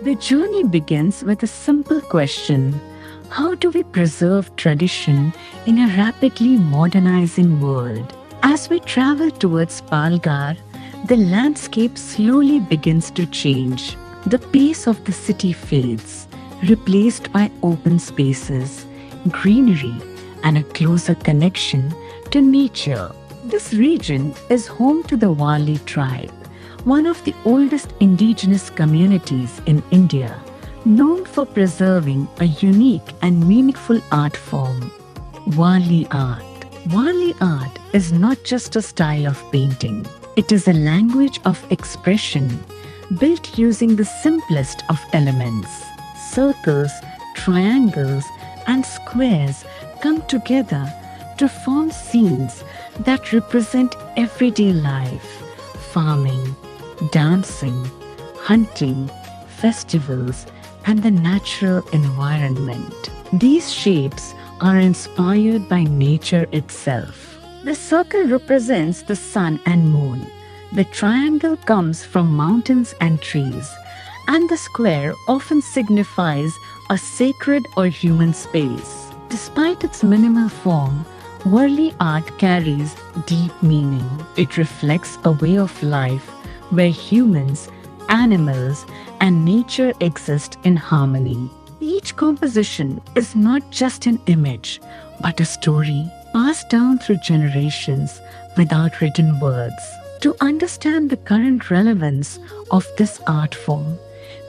The journey begins with a simple question: how do we preserve tradition in a rapidly modernizing world? As we travel towards Palghar, the landscape slowly begins to change. The pace of the city fades, replaced by open spaces, greenery, and a closer connection to nature. This region is home to the Warli tribe, one of the oldest indigenous communities in India, known for preserving a unique and meaningful art form, Warli art. Warli art is not just a style of painting. It is a language of expression built using the simplest of elements. Circles, triangles, and squares come together to form scenes that represent everyday life: farming, dancing, hunting, festivals, and the natural environment. These shapes are inspired by nature itself. The circle represents the sun and moon. The triangle comes from mountains and trees, and the square often signifies a sacred or human space. Despite its minimal form, Warli art carries deep meaning. It reflects a way of life where humans, animals, and nature exist in harmony. Each composition is not just an image, but a story passed down through generations without written words. To understand the current relevance of this art form,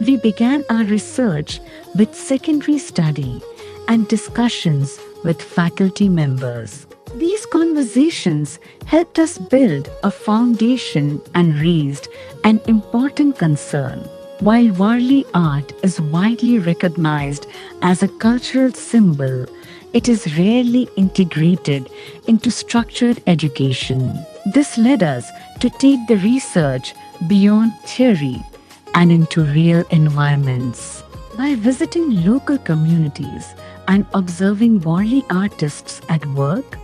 we began our research with secondary study and discussions with faculty members. These conversations helped us build a foundation and raised an important concern. While Warli art is widely recognized as a cultural symbol, it is rarely integrated into structured education. This led us to take the research beyond theory and into real environments. By visiting local communities and observing Warli artists at work,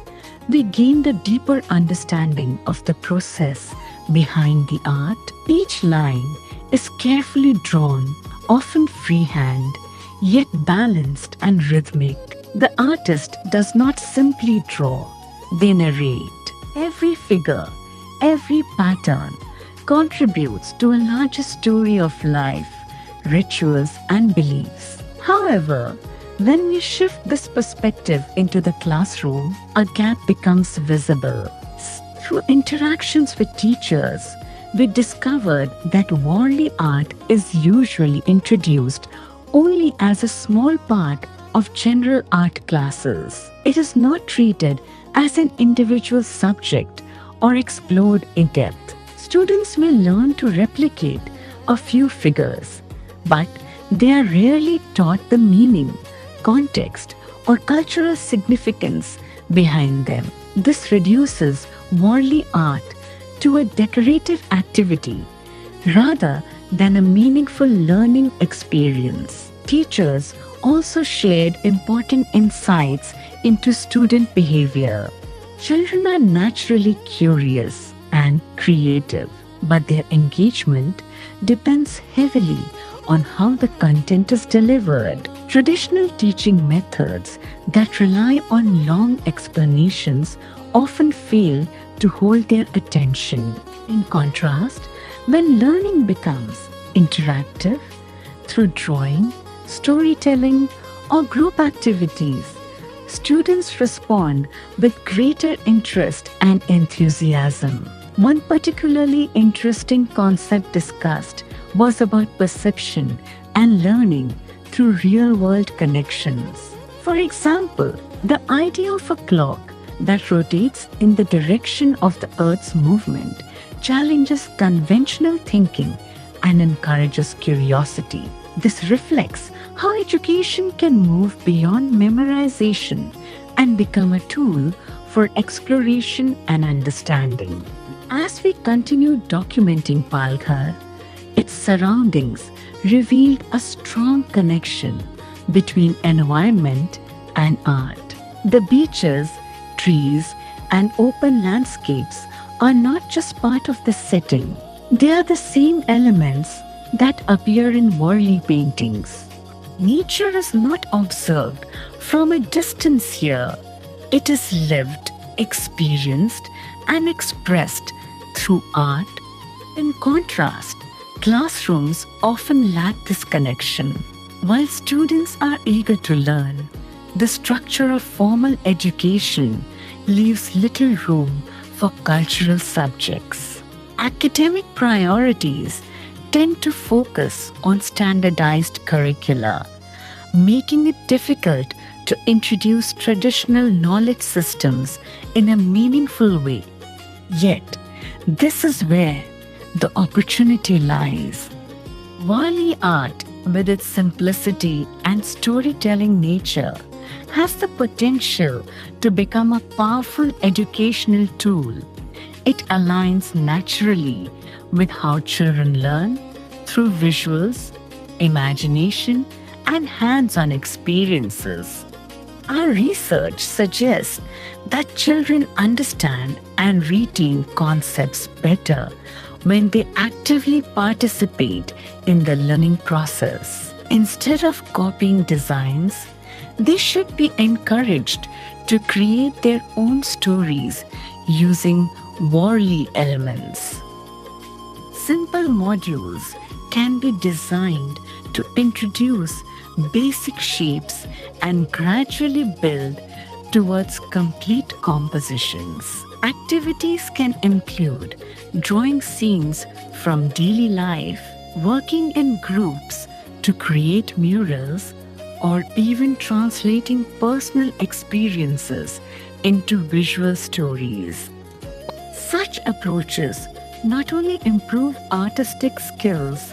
we gained a deeper understanding of the process behind the art. Each line is carefully drawn, often freehand, yet balanced and rhythmic. The artist does not simply draw, they narrate. Every figure, every pattern contributes to a larger story of life, rituals, and beliefs. However, when we shift this perspective into the classroom, a gap becomes visible. Through interactions with teachers, we discovered that Warli art is usually introduced only as a small part of general art classes. It is not treated as an individual subject or explored in depth. Students may learn to replicate a few figures, but they are rarely taught the meaning, context, or cultural significance behind them. This reduces Warli art to a decorative activity rather than a meaningful learning experience. Teachers also shared important insights into student behavior. Children are naturally curious and creative, but their engagement depends heavily on how the content is delivered. Traditional teaching methods that rely on long explanations often fail to hold their attention. In contrast, when learning becomes interactive through drawing, storytelling, or group activities, students respond with greater interest and enthusiasm. One particularly interesting concept discussed was about perception and learning through real-world connections. For example, the idea of a clock that rotates in the direction of the Earth's movement challenges conventional thinking and encourages curiosity. This reflects how education can move beyond memorization and become a tool for exploration and understanding. As we continue documenting Palghar, its surroundings revealed a strong connection between environment and art. The beaches, trees, and open landscapes are not just part of the setting. They are the same elements that appear in Warli paintings. Nature is not observed from a distance here. It is lived, experienced, and expressed through art. In contrast, classrooms often lack this connection. While students are eager to learn, the structure of formal education leaves little room for cultural subjects. Academic priorities tend to focus on standardized curricula, making it difficult to introduce traditional knowledge systems in a meaningful way. Yet, this is where the opportunity lies. Warli art, with its simplicity and storytelling nature, has the potential to become a powerful educational tool. It aligns naturally with how children learn through visuals, imagination, and hands-on experiences. Our research suggests that children understand and retain concepts better when they actively participate in the learning process. Instead of copying designs, they should be encouraged to create their own stories using Warli elements. Simple modules can be designed to introduce basic shapes and gradually build towards complete compositions. Activities can include drawing scenes from daily life, working in groups to create murals, or even translating personal experiences into visual stories. Such approaches not only improve artistic skills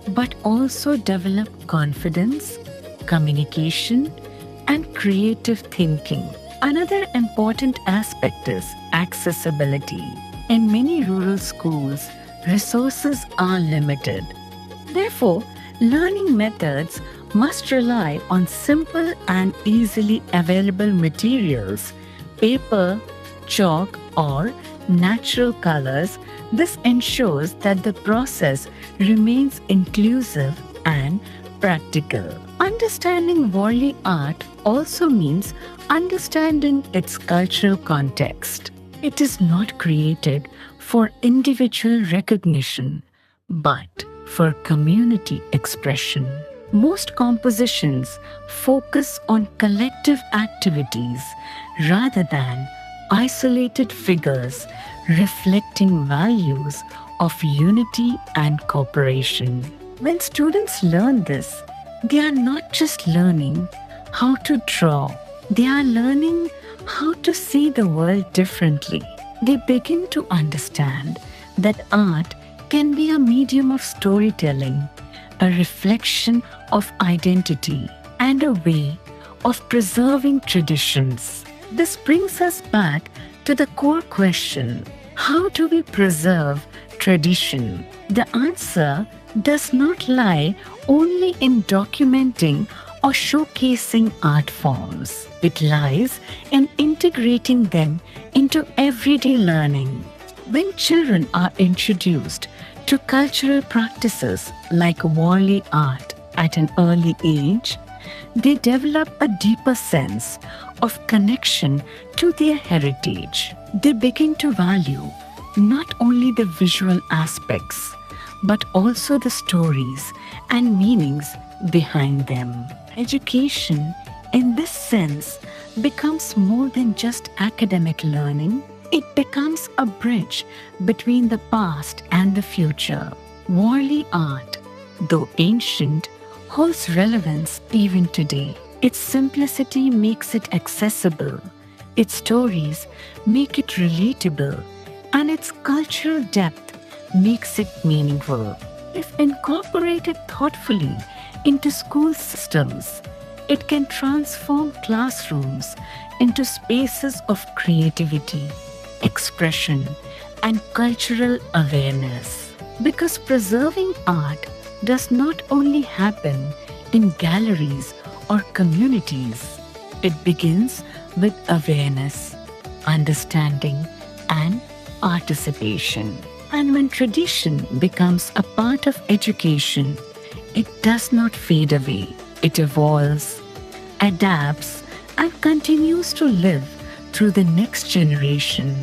but also develop confidence, communication, and creative thinking. Another important aspect is accessibility. In many rural schools, resources are limited. Therefore, learning methods must rely on simple and easily available materials, paper, chalk, or natural colors. This ensures that the process remains inclusive and practical. Understanding Warli art also means understanding its cultural context. It is not created for individual recognition, but for community expression. Most compositions focus on collective activities rather than isolated figures, reflecting values of unity and cooperation. When students learn this, they are not just learning how to draw, they are learning how to see the world differently. They begin to understand that art can be a medium of storytelling, a reflection of identity, and a way of preserving traditions. This brings us back to the core question: how do we preserve tradition? The answer does not lie only in documenting or showcasing art forms. It lies in integrating them into everyday learning. When children are introduced to cultural practices like Warli art at an early age, they develop a deeper sense of connection to their heritage. They begin to value not only the visual aspects, but also the stories and meanings behind them. Education, in this sense, becomes more than just academic learning. It becomes a bridge between the past and the future. Warli art, though ancient, holds relevance even today. Its simplicity makes it accessible, its stories make it relatable, and its cultural depth makes it meaningful. If incorporated thoughtfully into school systems, it can transform classrooms into spaces of creativity, expression, and cultural awareness. Because preserving art does not only happen in galleries or communities, it begins with awareness, understanding, and participation. And when tradition becomes a part of education, it does not fade away. It evolves, adapts, and continues to live through the next generation.